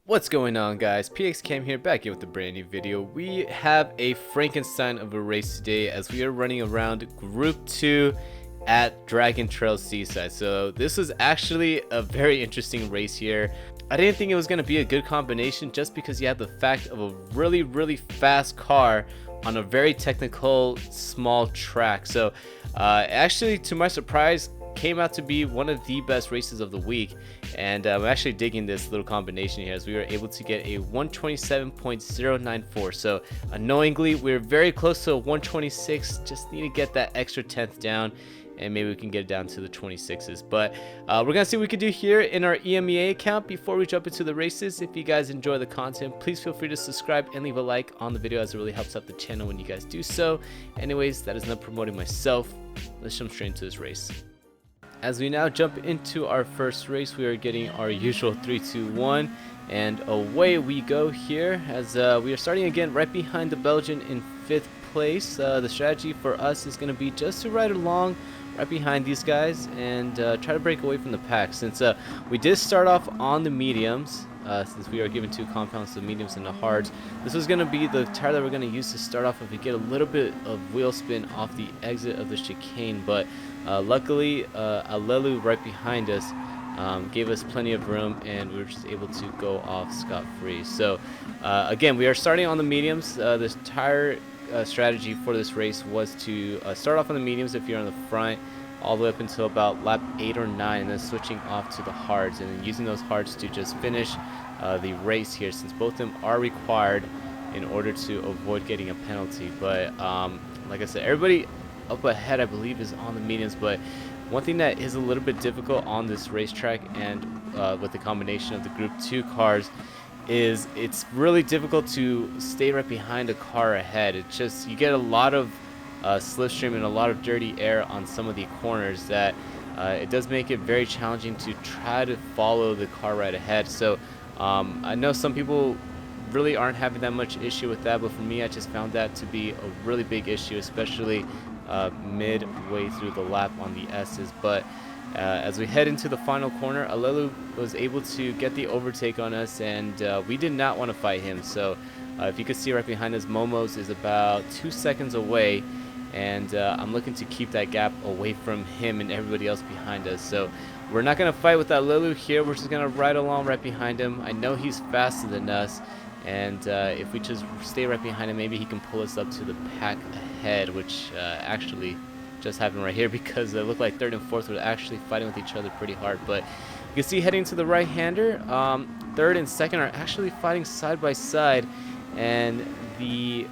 What's going on, guys? PXCam here, back here with a brand new video. We have a Frankenstein of a race today as we are running around Group 2 at Dragon Trail Seaside. So this was actually a very interesting race here. I didn't think it was going to be a good combination just because you have the fact of a really fast car on a very technical small track. So actually, to my surprise, came out to be one of the best races of the week, and I'm actually digging this little combination here as we were able to get a 127.094. so annoyingly we're very close to a 126, just need to get that extra 10th down and maybe we can get it down to the 26s. But we're gonna see what we can do here in our EMEA account before we jump into the races. If you guys enjoy the content, please feel free to subscribe and leave a like on the video as it really helps out the channel when you guys do so. Anyways, that is not promoting myself. Let's jump straight into this race. As we now jump into our first race, we are getting our usual 3, 2, 1, and away we go here as we are starting again right behind the Belgian in 5th place. The strategy for us is going to be just to ride along right behind these guys and try to break away from the pack, since we did start off on the mediums. Since we are given 2 compounds, the mediums and the hards, this was going to be the tire that we're going to use to start off if we get a little bit of wheel spin off the exit of the chicane. But luckily, Alelu right behind us gave us plenty of room, and we were just able to go off scot-free. So again, we are starting on the mediums. This tire strategy for this race was to start off on the mediums if you're on the front, all the way up until about lap 8 or 9, and then switching off to the hards, and then using those hards to just finish the race here, since both of them are required in order to avoid getting a penalty. But like I said, everybody up ahead I believe is on the mediums, but one thing that is a little bit difficult on this racetrack and with the combination of the Group 2 cars is it's really difficult to stay right behind a car ahead. It's just, you get a lot of slipstream and a lot of dirty air on some of the corners that it does make it very challenging to try to follow the car right ahead. So I know some people really aren't having that much issue with that, but for me, I just found that to be a really big issue, especially midway through the lap on the S's. But as we head into the final corner, Alelu was able to get the overtake on us, and we did not want to fight him. So if you can see right behind us, Momo's is about 2 seconds away, and I'm looking to keep that gap away from him and everybody else behind us. So we're not going to fight with Alelu here. We're just going to ride along right behind him. I know he's faster than us, and if we just stay right behind him, maybe he can pull us up to the pack ahead, which actually just happened right here, because it looked like 3rd and 4th were actually fighting with each other pretty hard. But you can see heading to the right-hander, 3rd and 2nd are actually fighting side by side, and the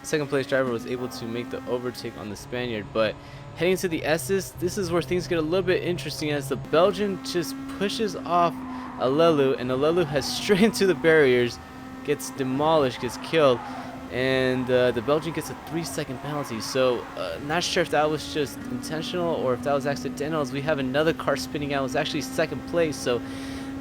2nd place driver was able to make the overtake on the Spaniard. But heading to the S's, this is where things get a little bit interesting, as the Belgian just pushes off Alelu, and Alelu has straight into the barriers, gets demolished, gets killed, and the Belgian gets a 3-second penalty. So not sure if that was just intentional or if that was accidental, as we have another car spinning out. It was actually 2nd place, so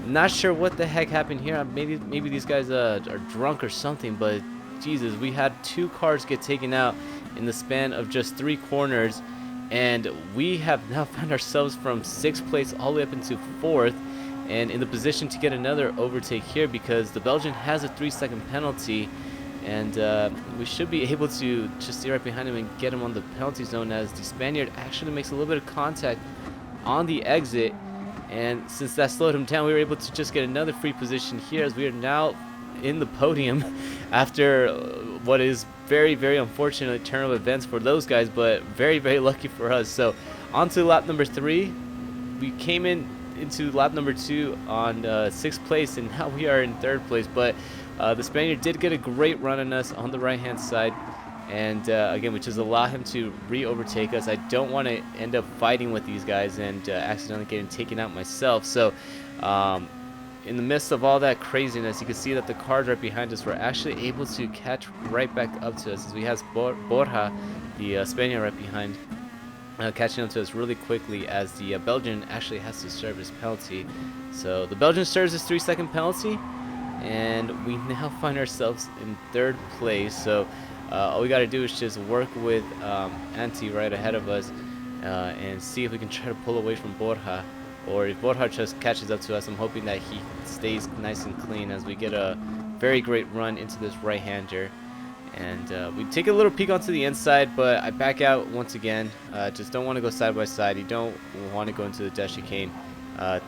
not sure what the heck happened here. Maybe these guys are drunk or something, but Jesus, we had 2 cars get taken out in the span of just 3 corners, and we have now found ourselves from 6th place all the way up into 4th, and in the position to get another overtake here, because the Belgian has a 3-second penalty, and we should be able to just stay right behind him and get him on the penalty zone, as the Spaniard actually makes a little bit of contact on the exit, and since that slowed him down, we were able to just get another free position here, as we are now in the podium after what is very unfortunate turn of events for those guys, but very lucky for us. So on to lap number 3. We came into lap number 2 on 6th place, and now we are in 3rd place. But the Spaniard did get a great run on us on the right hand side, and again, which is allow him to re-overtake us. I don't want to end up fighting with these guys and accidentally getting taken out myself. So in the midst of all that craziness, you can see that the cars right behind us were actually able to catch right back up to us, as we have Borja, the Spaniard, right behind, catching up to us really quickly, as the Belgian actually has to serve his penalty. So the Belgian serves his 3-second penalty, and we now find ourselves in 3rd place. So all we got to do is just work with Antti right ahead of us and see if we can try to pull away from Borja, or if Bohart just catches up to us. I'm hoping that he stays nice and clean as we get a very great run into this right-hander. And we take a little peek onto the inside, but I back out once again. Just don't want to go side by side. You don't want to go into the death chicane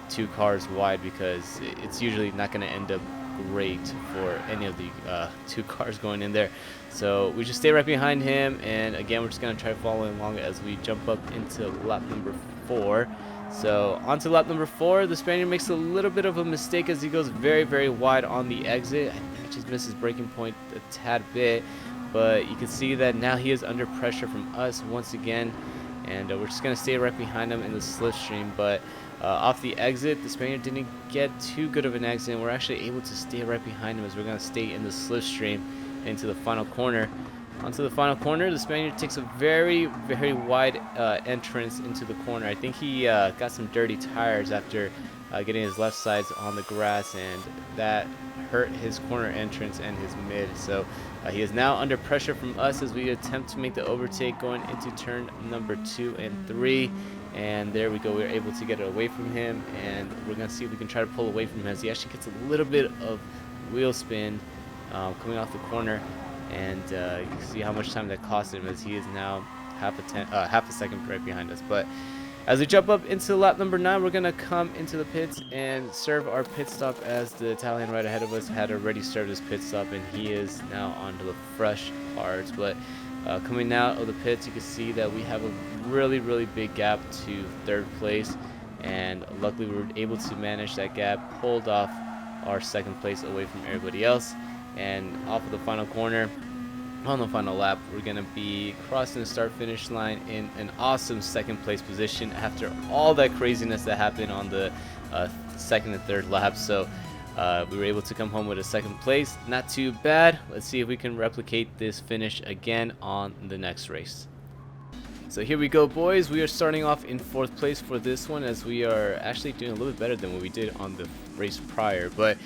2 cars wide, because it's usually not going to end up great for any of the 2 cars going in there. So we just stay right behind him, and again we're just going to try following along as we jump up into lap number 4. So onto lap number 4, the Spaniard makes a little bit of a mistake as he goes very, very wide on the exit. I think he just misses braking point a tad bit, but you can see that now he is under pressure from us once again, and we're just going to stay right behind him in the slipstream. But off the exit, the Spaniard didn't get too good of an exit, and we're actually able to stay right behind him as we're going to stay in the slipstream into the final corner. Onto the final corner, the Spaniard takes a very, very wide entrance into the corner. I think he got some dirty tires after getting his left sides on the grass, and that hurt his corner entrance and his mid. So he is now under pressure from us as we attempt to make the overtake going into turn number 2 and 3. And there we go, we were able to get it away from him, and we're going to see if we can try to pull away from him as he actually gets a little bit of wheel spin coming off the corner. And you can see how much time that cost him, as he is now half a second right behind us. But as we jump up into lap number 9, we're going to come into the pits and serve our pit stop, as the Italian right ahead of us had already served his pit stop, and he is now onto the fresh parts. But coming out of the pits, you can see that we have a really, really big gap to 3rd place, and luckily we were able to manage that gap, hold off our 2nd place away from everybody else. And off of the final corner, on the final lap, we're going to be crossing the start-finish line in an awesome 2nd place position after all that craziness that happened on the 2nd and 3rd lap. So we were able to come home with a 2nd place. Not too bad. Let's see if we can replicate this finish again on the next race. So here we go, boys. We are starting off in 4th place for this one, as we are actually doing a little bit better than what we did on the race prior. But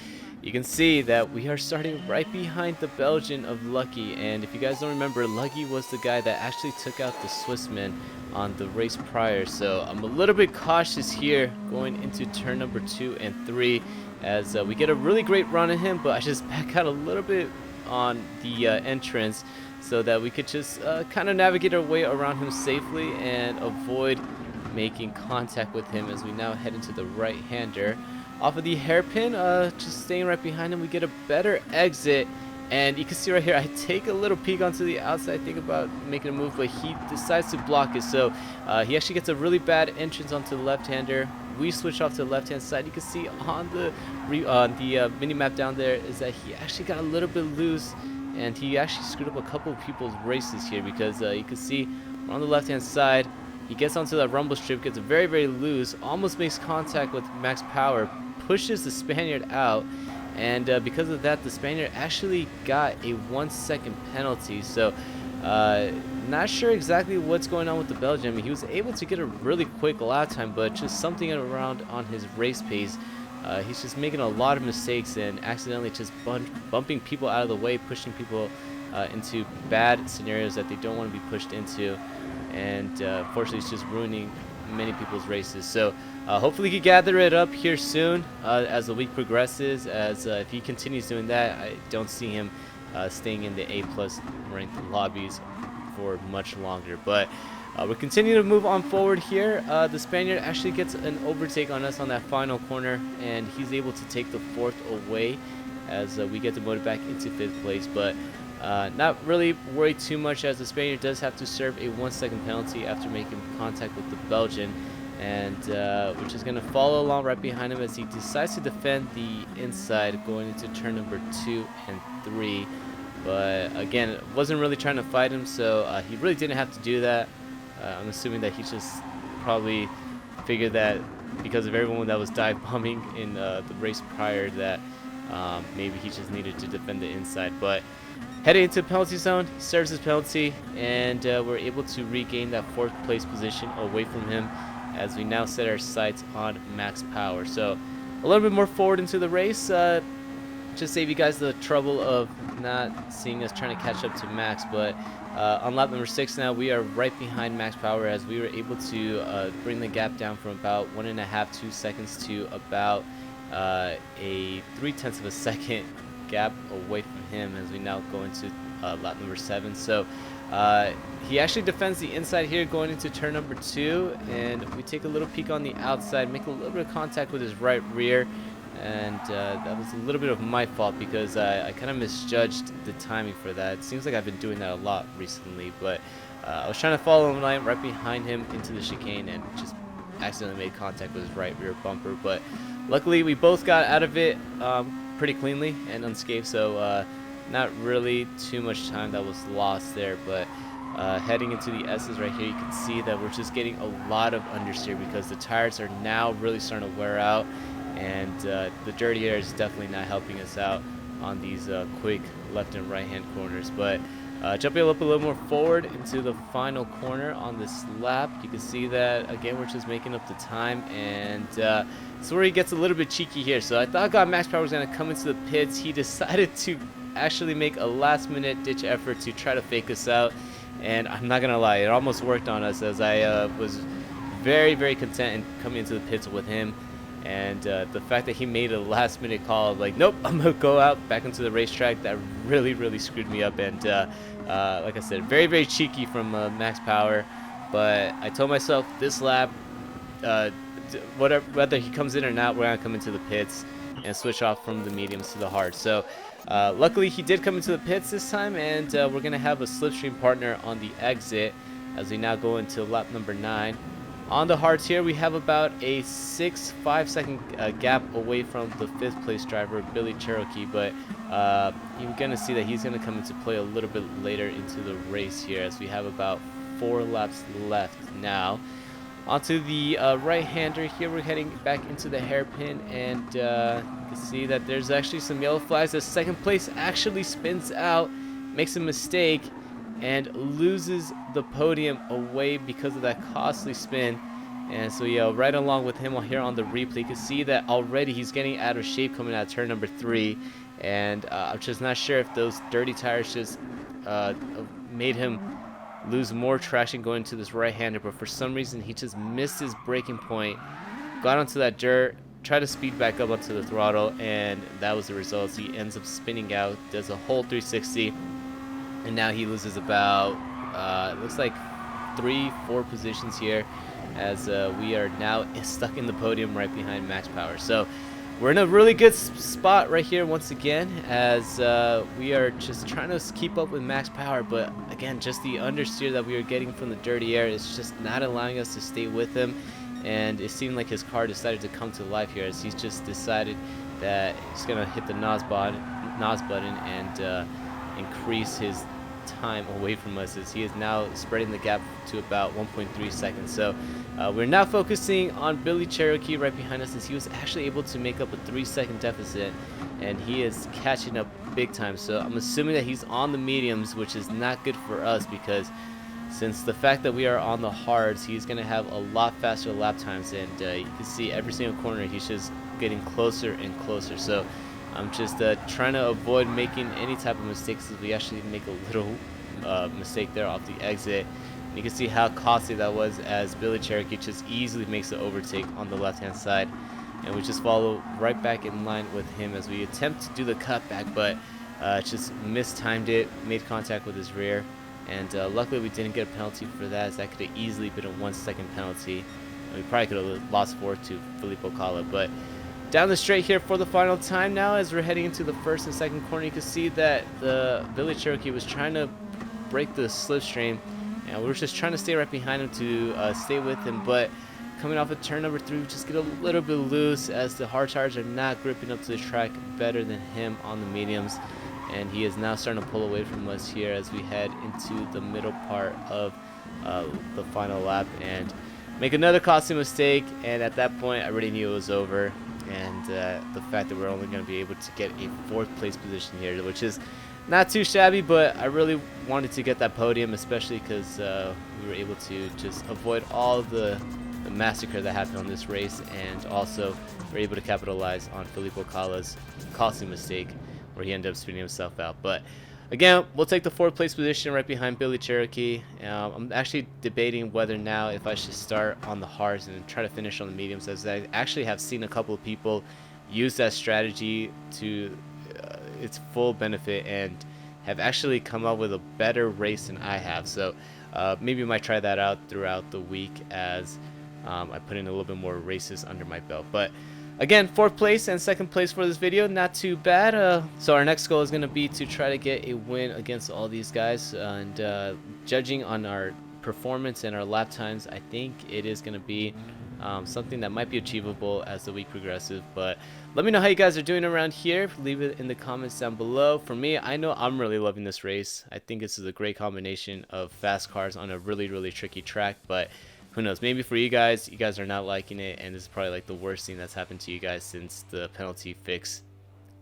you can see that we are starting right behind the Belgian of Lucky, and if you guys don't remember, Lucky was the guy that actually took out the Swissman on the race prior. So I'm a little bit cautious here going into turn number 2 and 3, as we get a really great run at him, but I just back out a little bit on the entrance so that we could just kind of navigate our way around him safely and avoid making contact with him as we now head into the right-hander. Off of the hairpin, just staying right behind him, we get a better exit, and you can see right here, I take a little peek onto the outside, think about making a move, but he decides to block it. So he actually gets a really bad entrance onto the left-hander. We switch off to the left-hand side. You can see on the mini-map down there is that he actually got a little bit loose, and he actually screwed up a couple of people's races here, because you can see we're on the left-hand side. He gets onto that rumble strip, gets very, very loose, almost makes contact with max power, pushes the Spaniard out, and because of that, the Spaniard actually got a 1-second penalty. So not sure exactly what's going on with the Belgian. I mean, he was able to get a really quick lap time, but just something around on his race pace. He's just making a lot of mistakes and accidentally just bumping people out of the way, pushing people into bad scenarios that they don't want to be pushed into, and unfortunately it's just ruining many people's races. So hopefully he can gather it up here soon as the week progresses, as if he continues doing that, I don't see him staying in the A+ ranked lobbies for much longer. But we're continuing to move on forward here. The Spaniard actually gets an overtake on us on that final corner, and he's able to take the 4th away as we get demoted back into 5th place. But not really worried too much, as the Spaniard does have to serve a 1-second penalty after making contact with the Belgian, and we're just going to follow along right behind him as he decides to defend the inside going into turn number 2 and 3. But again, wasn't really trying to fight him, so he really didn't have to do that. I'm assuming that he just probably figured that because of everyone that was dive bombing in the race prior, that maybe he just needed to defend the inside. But heading into the penalty zone, he serves his penalty, and we're able to regain that 4th place position away from him as we now set our sights on max power. So a little bit more forward into the race. just save you guys the trouble of not seeing us trying to catch up to Max, but on lap number 6 now, we are right behind Max Power as we were able to bring the gap down from about 1.5–2 seconds to about a 0.3 of a second gap away from him as we now go into lap number 7. So he actually defends the inside here going into turn number 2, and we take a little peek on the outside, make a little bit of contact with his right rear, and that was a little bit of my fault because I kind of misjudged the timing for that. It seems like I've been doing that a lot recently, but I was trying to follow him right behind him into the chicane and just accidentally made contact with his right rear bumper. But luckily we both got out of it pretty cleanly and unscathed, so not really too much time that was lost there. But heading into the S's right here, you can see that we're just getting a lot of understeer because the tires are now really starting to wear out, and the dirty air is definitely not helping us out on these quick left and right hand corners. But jumping up a little more forward into the final corner on this lap, you can see that again we're just making up the time, and so where he gets a little bit cheeky here. So I thought Max Power was going to come into the pits. He decided to actually make a last minute ditch effort to try to fake us out, and I'm not gonna lie, it almost worked on us as I was very content in coming into the pits with him. And the fact that he made a last minute call like, nope, I'm gonna go out back into the racetrack, that really screwed me up. And like I said, very cheeky from Max Power. But I told myself this lap, whether he comes in or not, we're gonna come into the pits and switch off from the mediums to the hards. So luckily he did come into the pits this time, and we're gonna have a slipstream partner on the exit as we now go into lap number 9. On the hards here, we have about a 5 second gap away from the 5th place driver, Billy Cherokee, but you're going to see that he's going to come into play a little bit later into the race here as we have about 4 laps left now. Onto the right-hander here, we're heading back into the hairpin, and you can see that there's actually some yellow flags. The 2nd place actually spins out, makes a mistake, and loses the podium away because of that costly spin. And so yeah, right along with him here on the replay, you can see that already he's getting out of shape coming out of turn number 3, and I'm just not sure if those dirty tires just made him lose more traction going to this right-hander, but for some reason he just missed his braking point, got onto that dirt, tried to speed back up onto the throttle, and that was the result. So he ends up spinning out, does a whole 360, and now he loses about it looks like 3-4 positions here as we are now stuck in the podium right behind Max Power. So we're in a really good spot right here once again as we are just trying to keep up with Max Power, but again, just the understeer that we are getting from the dirty air is just not allowing us to stay with him. And it seemed like his car decided to come to life here as he's just decided that he's gonna hit the NOS button and increase his time away from us, as he is now spreading the gap to about 1.3 seconds. So we're now focusing on Billy Cherokee right behind us, as he was actually able to make up a 3-second deficit, and he is catching up big time. So I'm assuming that he's on the mediums, which is not good for us, because since the fact that we are on the hards, he's going to have a lot faster lap times, and you can see every single corner he's just getting closer and closer. So I'm just trying to avoid making any type of mistakes, as we actually make a little mistake there off the exit. And you can see how costly that was, as Billy Cherokee just easily makes the overtake on the left-hand side. And we just follow right back in line with him as we attempt to do the cutback, but just mistimed it, made contact with his rear. And luckily we didn't get a penalty for that, as that could have easily been a 1-second penalty. And we probably could have lost 4 to Filippo Cala. But down the straight here for the final time now, as we're heading into the 1st and 2nd corner, you can see that the Billy Cherokee was trying to break the slipstream, and we were just trying to stay right behind him to stay with him. But coming off of turn number 3, we just get a little bit loose, as the hard tires are not gripping up to the track better than him on the mediums, and he is now starting to pull away from us here as we head into the middle part of the final lap and make another costly mistake. And at that point I already knew it was over, and the fact that we're only going to be able to get a 4th place position here, which is not too shabby, but I really wanted to get that podium, especially because we were able to just avoid all the massacre that happened on this race, and also we're able to capitalize on Filippo Cala's costly mistake where he ended up spinning himself out. But again, we'll take the 4th place position right behind Billy Cherokee. I'm actually debating whether now if I should start on the hards and try to finish on the mediums, as I actually have seen a couple of people use that strategy to its full benefit and have actually come up with a better race than I have. So maybe I might try that out throughout the week as I put in a little bit more races under my belt. But again, 4th place and 2nd place for this video, not too bad. So our next goal is going to be to try to get a win against all these guys, and judging on our performance and our lap times, I think it is going to be something that might be achievable as the week progresses. But let me know how you guys are doing around here. Leave it in the comments down below. For me, I know I'm really loving this race. I think this is a great combination of fast cars on a really tricky track, but who knows, maybe for you guys are not liking it, and this is probably like the worst thing that's happened to you guys since the penalty fix,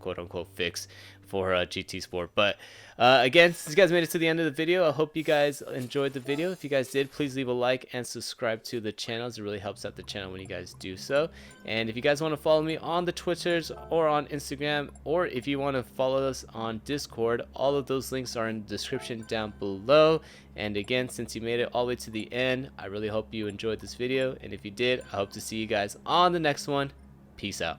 quote unquote fix, for GT Sport. But again, since you guys made it to the end of the video, I hope you guys enjoyed the video. If you guys did, please leave a like and subscribe to the channel. It really helps out the channel when you guys do so. And if you guys want to follow me on the Twitters or on Instagram, or if you want to follow us on Discord, all of those links are in the description down below. And again, since you made it all the way to the end, I really hope you enjoyed this video, and if you did, I hope to see you guys on the next one. Peace out.